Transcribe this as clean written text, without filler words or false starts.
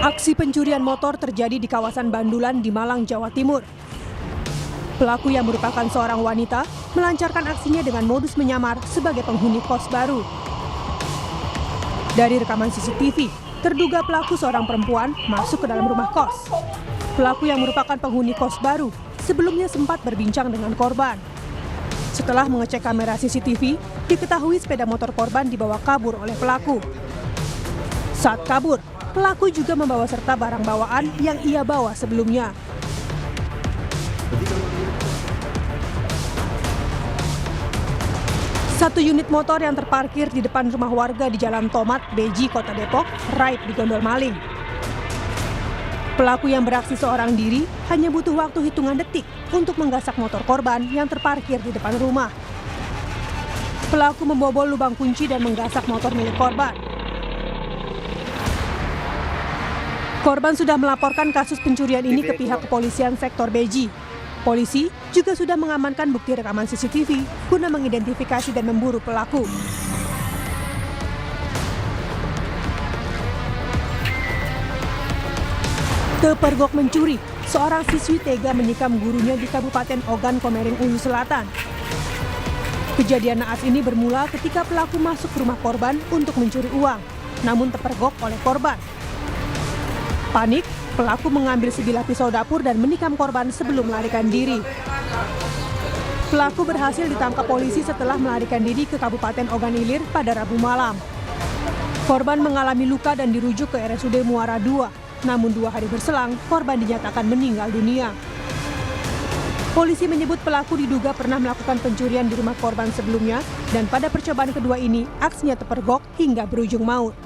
Aksi pencurian motor terjadi di kawasan Bandulan di Malang, Jawa Timur. Pelaku yang merupakan seorang wanita melancarkan aksinya dengan modus menyamar sebagai penghuni kos baru. Dari rekaman CCTV, terduga pelaku seorang perempuan masuk ke dalam rumah kos. Pelaku yang merupakan penghuni kos baru sebelumnya sempat berbincang dengan korban. Setelah mengecek kamera CCTV, diketahui sepeda motor korban dibawa kabur oleh pelaku. Saat kabur, pelaku juga membawa serta barang bawaan yang ia bawa sebelumnya. Satu unit motor yang terparkir di depan rumah warga di Jalan Tomat, Beji, Kota Depok, raib digondol maling. Pelaku yang beraksi seorang diri hanya butuh waktu hitungan detik untuk menggasak motor korban yang terparkir di depan rumah. Pelaku membobol lubang kunci dan menggasak motor milik korban. Korban sudah melaporkan kasus pencurian ini ke pihak kepolisian sektor Beji. Polisi juga sudah mengamankan bukti rekaman CCTV guna mengidentifikasi dan memburu pelaku. Kepergok mencuri, seorang siswi tega menikam gurunya di Kabupaten Ogan Komering Ulu Selatan. Kejadian naas ini bermula ketika pelaku masuk ke rumah korban untuk mencuri uang, namun terpergok oleh korban. Panik, pelaku mengambil sebilah pisau dapur dan menikam korban sebelum melarikan diri. Pelaku berhasil ditangkap polisi setelah melarikan diri ke Kabupaten Ogan Ilir pada Rabu malam. Korban mengalami luka dan dirujuk ke RSUD Muara II. Namun 2 hari berselang, korban dinyatakan meninggal dunia. Polisi menyebut pelaku diduga pernah melakukan pencurian di rumah korban sebelumnya dan pada percobaan kedua ini, aksinya terpergok hingga berujung maut.